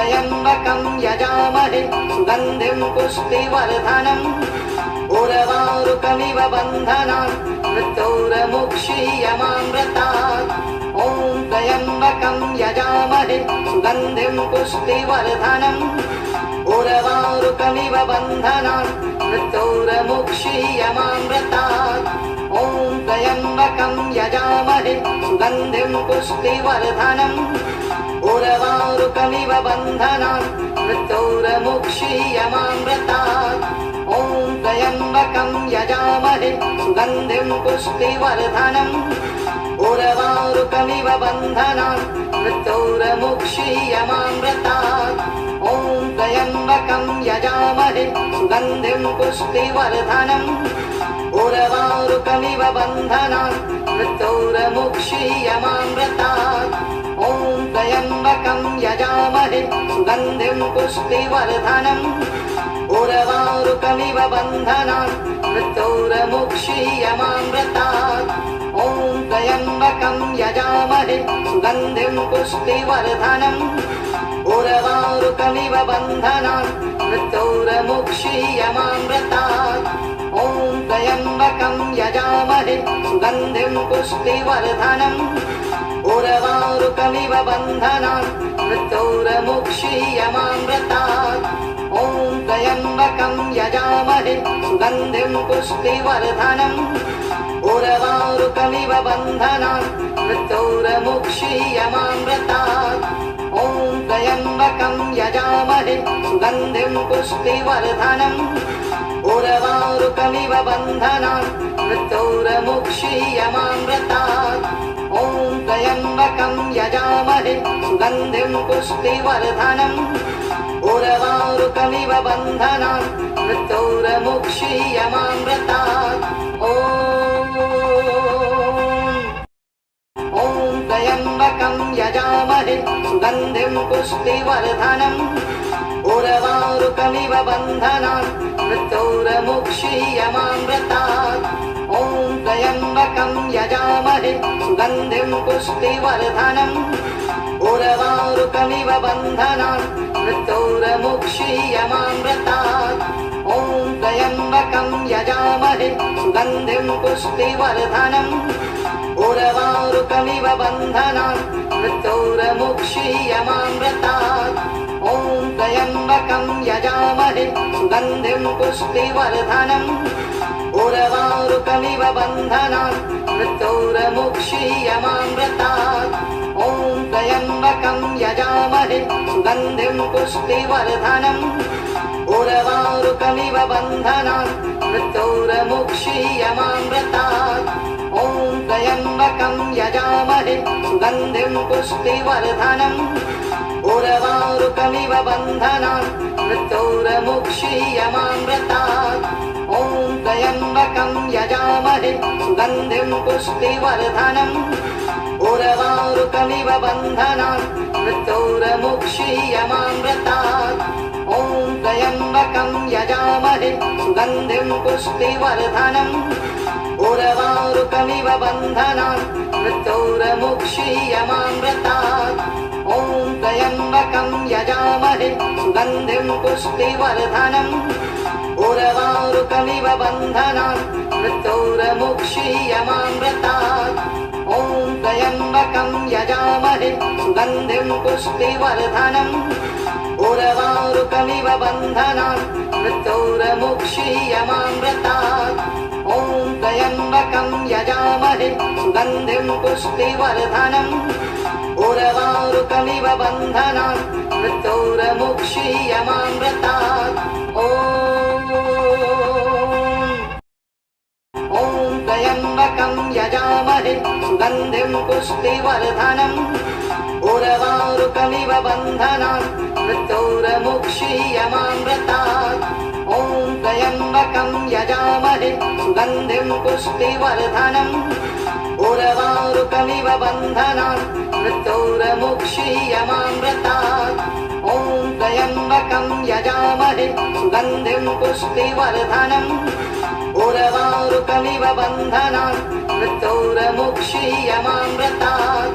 त्र्यम्बकं यजामहे सुगन्धिं पुष्टिवर्धनम् उर्वारुकमिव बन्धनान् मृत्योर्मुक्षीयमामृतात् ॐ त्र्यम्बकं यजामहे सुगन्धिं पुष्टिवर्धनम् उर्वारुकमिव बन्धनान् मृत्योर्मुक्षीयमामृतात् ॐ त्र्यम्बकं यजामहे सुगन्धिं पुष्टिवर्धनम् उर्वारुकमिव बन्धनान् मृत्योर्मुक्षीयमामृतात् ॐ त्र्यम्बकं यजामहे सुगन्धिं पुष्टिवर्धनम् उर्वारुकमिव बन्धनान् मृत्योर्मुक्षीयमामृतात् ॐ त्र्यम्बकं यजामहे सुगन्धिं पुष्टिवर्धनम् उर्वारुकमिव बन्धनान् मृत्योर्मुक्षीयमामृतात् ॐ त्र्यम्बकं यजामहे सुगन्धिं पुष्टिवर्धनम् उर्वारुकमिव बन्धनान् मृत्योर्मुक्षीयमामृतात् ॐ त्र्यम्बकं यजामहे सुगन्धिं पुष्टिवर्धनम् उर्वारुकमिव बन्धनान् मृत्योर्मुक्षीयमामृतात् ॐ त्र्यम्बकं यजामहे सुगन्धिं पुष्टिवर्धनम् उर्वारुकमिव बन्धनान् मृत्योर्मुक्षीयमामृतात् ॐ त्र्यम्बकं यजामहे सुगन्धिं पुष्टिवर्धनम् उर्वारुकमिव बन्धनान् मृत्योर्मुक्षीयमामृतात् ॐ त्र्यम्बकं यजामहे सुगन्धिं पुष्टिवर्धनम् उर्वारुकमिव बन्धनान् मृत्योर्मुक्षीयमामृतात् ॐ त्र्यम्बकं यजामहे सुगन्धिं पुष्टिवर्धनम् उर्वारुकमिव बन्धनान् मृत्योर्मुक्षीयमामृतात् ॐ त्र्यम्बकं यजामहे सुगन्धिं पुष्टिवर्धनम् उर्वारुकमिव बन्धनान् मृत्योर्मुक्षीयमामृतात् ॐ त्र्यम्बकं यजामहे सुगन्धिं पुष्टिवर्धनम् उर्वारुकमिव बन्धनान् मृत्योर्मुक्षीयमामृतात् ॐ त्र्यम्बकं यजामहे सुगन्धिं पुष्टिवर्धनम् उर्वारुकमिव बन्धनान् मृत्योर्मुक्षीयमामृतात् ॐ त्र्यम्बकं यजामहे सुगन्धिं पुष्टिवर्धनम् उर्वारुकमिव बन्धनान् मृत्योर्मुक्षीयमामृतात् ॐ त्र्यम्बकं यजामहे सुगन्धिं पुष्टिवर्धनम् उर्वारुकमिव बन्धनान् मृत्योर्मुक्षीयमामृतात् ॐ त्र्यम्बकं यजामहे सुगन्धिं पुष्टिवर्धनम् उर्वारुकमिव बन्धनान् मृत्योर्मुक्षीयमामृतात् ॐ त्र्यम्बकं यजामहे सुगन्धिं पुष्टिवर्धनम् उर्वारुकमिव बन्धनान् मृत्योर्मुक्षीयमामृतात् ॐ त्र्यम्बकं यजामहे सुगन्धिं पुष्टिवर्धनम् उर्वारुकमिव बन्धनान् मृत्योर्मुक्षीयमामृतात् ॐ त्र्यम्बकं यजामहे सुगन्धिं पुष्टिवर्धनम् उर्वारुकमिव बन्धनान् मृत्योर्मुक्षीयमामृतात् ॐ त्र्यम्बकं यजामहे सुगन्धिं पुष्टिवर्धनम् उर्वारुकमिव बन्धनान् मृत्योर्मुक्षीयमामृतात् ॐ त्र्यम्बकं यजामहे सुगन्धिं पुष्टिवर्धनम् उर्वारुकमिव बन्धनान् मृत्योर्मुक्षीयमामृतात् ॐ त्र्यम्बकं यजामहे सुगन्धिं पुष्टिवर्धनम् उर्वारुकमिव बन्धनान् मृत्योर्मुक्षीयमामृतात् ॐ त्र्यम्बकं यजामहे सुगन्धिं पुष्टिवर्धनम् उर्वारुकमिव बन्धनान् मृत्योर्मुक्षीयमामृतात् ॐ त्र्यम्बकं यजामहे सुगन्धिं पुष्टिवर्धनम् उर्वारुकमिव बन्धनान् मृत्योर्मुक्षीयमामृतात्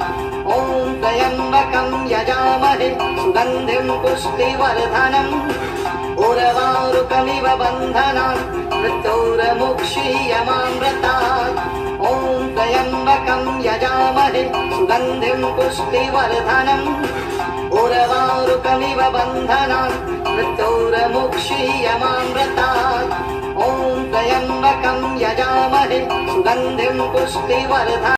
ॐ त्र्यम्बकं यजामहे सुगन्धिं सुगन्धिं पुष्टिवर्धनम् उर्वारुकमिव बन्धनान् मृत्योर्मुक्षीयमामृतात् ॐ त्र्यम्बकं यजामहे सुगन्धिं पुष्टिवर्धनम् उर्वारुकमिव बन्धनान् मृत्योर्मुक्षीयमामृतात् ॐ त्र्यम्बकं यजामहे सुगन्धिं पुष्टिवर्धनम्